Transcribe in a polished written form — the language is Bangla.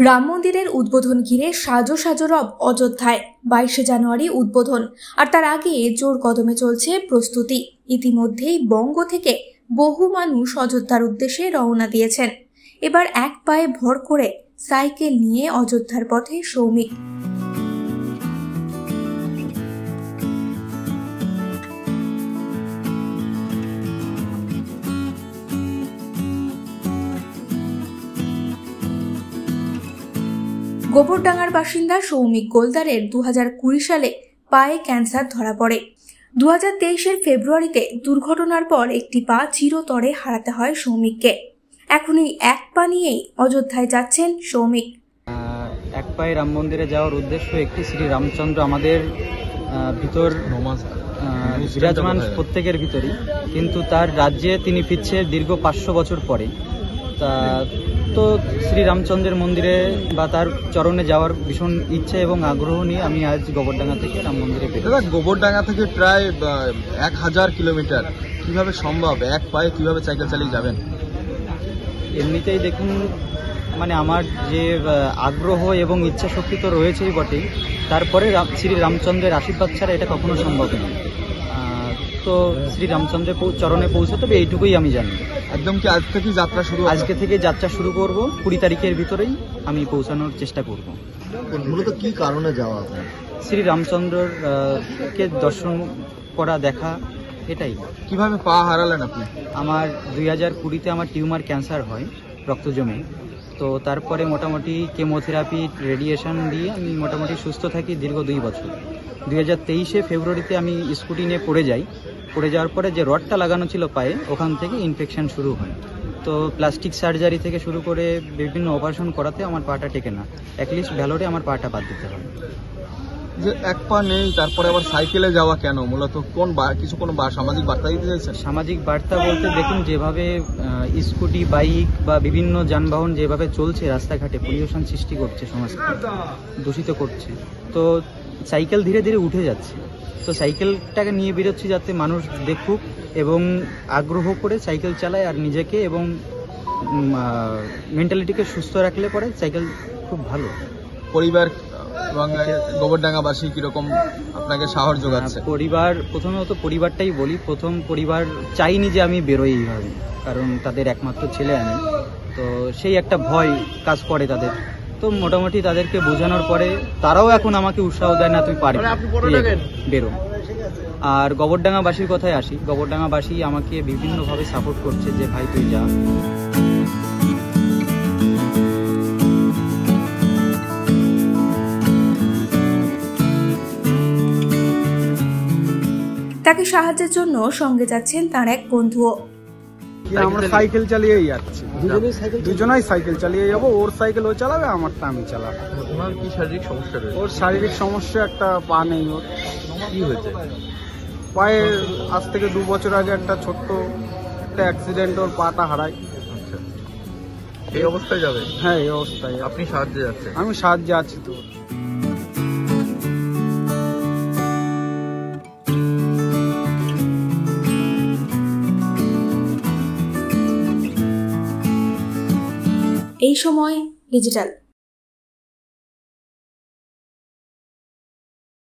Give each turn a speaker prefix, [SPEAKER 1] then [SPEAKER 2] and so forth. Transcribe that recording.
[SPEAKER 1] রাম মন্দিরের উদ্বোধন ঘিরে সাজো সাজো রব অযোধ্যায়। 22শে জানুয়ারি উদ্বোধন, আর তার আগে জোর কদমে চলছে প্রস্তুতি। ইতিমধ্যেই বঙ্গ থেকে বহু মানুষ অযোধ্যার উদ্দেশ্যে রওনা দিয়েছেন। এবার এক পায়ে ভর করে সাইকেল নিয়ে অযোধ্যার পথে সৌমিক। গোবরডাঙ্গার বাসিন্দা সৌমিক গোলদারের 2020 সালে পায়ে ক্যান্সার ধরা পড়ে। 2023-এর ফেব্রুয়ারিতে দুর্ঘটনার পর একটি পা চিরতরে হারাতে হয় সৌমিককে। এখন এই এক পা নিয়েই অযোধ্যায় যাচ্ছেন সৌমিক।
[SPEAKER 2] এক পায়ে রাম মন্দিরে যাওয়ার উদ্দেশ্য একটি, শ্রী রামচন্দ্র আমাদের ভিতর বিরাজমান প্রত্যেকের ভিতরই, কিন্তু তার রাজ্যে তিনি ফিরছে দীর্ঘ 500 বছর পরে। তো শ্রী রামচন্দ্রের মন্দিরে বা তার চরণে যাওয়ার ভীষণ ইচ্ছে এবং আগ্রহ নিয়ে আমি আজ গোবরডাঙ্গা থেকে রাম মন্দিরে বের।
[SPEAKER 3] গোবরডাঙ্গা থেকে প্রায় 1000 কিলোমিটার, কিভাবে সম্ভব? এক পায়ে কিভাবে সাইকেল চালিয়ে যাবেন?
[SPEAKER 2] এমনিতেই দেখুন, মানে আমার যে আগ্রহ এবং ইচ্ছা শক্তি তো রয়েছেই বটেই, তারপরে শ্রী রামচন্দ্রের আশীর্বাদ ছাড়া এটা কখনো সম্ভব নয়। তো শ্রী রামচন্দ্রের চরণে পৌঁছাতে হবে, এইটুকুই আমি জানি।
[SPEAKER 3] একদম কি আজ থেকে যাত্রা শুরু?
[SPEAKER 2] আজকে থেকে যাত্রা শুরু করব। 20 তারিখের ভিতরেই আমি পৌঁছানোর চেষ্টা করব।
[SPEAKER 3] মূলত কি কারণে যাওয়া?
[SPEAKER 2] শ্রী রামচন্দ্রর কে দর্শন করা, দেখা, এটাই।
[SPEAKER 3] কিভাবে পা হারালেন আপনি?
[SPEAKER 2] আমার 2020-তে আমার টিউমার ক্যান্সার হয়, রক্ত জমে। তো তারপরে মোটামুটি কেমোথেরাপি, রেডিয়েশন দিয়ে আমি মোটামুটি সুস্থ থাকি দীর্ঘ 2 বছর। 2023-এ ফেব্রুয়ারিতে আমি স্কুটি নিয়ে পড়ে যাই। পড়ে যাওয়ার পরে যে রডটা লাগানো ছিল পায়ে, ওখান থেকে ইনফেকশন শুরু হয়। তো প্লাস্টিক সার্জারি থেকে শুরু করে বিভিন্ন অপারেশন করাতে আমার পাটা টেকে না। অ্যাটলিস্ট ভ্যালোরে আমার পাটা বাদ দিতে হয়।
[SPEAKER 3] যে এক পা নেই, তারপরে আবার সাইকেলে যাওয়া কেন? মূলত কোনো সামাজিক বার্তা দিতে চাইছেন?
[SPEAKER 2] সামাজিক বার্তা বলতে দেখুন, যেভাবে স্কুটি, বাইক বা বিভিন্ন যানবাহন যেভাবে চলছে রাস্তাঘাটে, পলিউশন সৃষ্টি করছে, সমাজকে দূষিত করছে, তো সাইকেল ধীরে ধীরে উঠে যাচ্ছে। তো সাইকেলটাকে নিয়ে বেরোচ্ছি যাতে মানুষ দেখুক এবং আগ্রহ করে সাইকেল চালায়, আর নিজেকে এবং মেন্টালিটিকে সুস্থ রাখলে পরে সাইকেল খুব ভালো।
[SPEAKER 3] পরিবার এবং গোবরডাঙ্গাবাসী কিরকম আপনাকে সাহস যোগাচ্ছে?
[SPEAKER 2] পরিবার, প্রথমত পরিবারটাই বলি। প্রথম, পরিবার চাইনি যে আমি বেরোই এইভাবে, কারণ তাদের একমাত্র ছেলে আমি। তো সেই একটা ভয় কাজ করে তাদের। তো মোটামুটি তাদেরকে বোঝানোর পরে তারাও এখন আমাকে উৎসাহ দেয়, না তুই পারবি, বেরো। আর গোবরডাঙ্গাবাসীর কথায় আসি, গোবরডাঙ্গাবাসী আমাকে বিভিন্নভাবে সাপোর্ট করছে যে ভাই তুই যা।
[SPEAKER 1] তাকে সাহায্যের জন্য সঙ্গে যাচ্ছেন তার এক বন্ধুও।
[SPEAKER 4] আমরা সাইকেল চালিয়েই যাচ্ছি, দুজনেই সাইকেল চালিয়ে যাবো। ওর সাইকেল ও চালাবে, আমারটা আমি চালাবো।
[SPEAKER 3] ওনার কি শারীরিক সমস্যা রয়েছে?
[SPEAKER 4] ওর শারীরিক সমস্যা, একটা পা নেই। ওর
[SPEAKER 3] কি হয়েছে?
[SPEAKER 4] পায়ে আজ থেকে 2 বছর আগে একটা ছোট্ট একটা অ্যাক্সিডেন্ট, ওর পাটা হারায়।
[SPEAKER 3] আচ্ছা, এই অবস্থায় যাবে?
[SPEAKER 4] হ্যাঁ, এই অবস্থায়।
[SPEAKER 3] আপনি সাহায্যে যাচ্ছেন?
[SPEAKER 4] আমি সাহায্যে আছি। তো
[SPEAKER 1] এই সময় ডিজিটাল।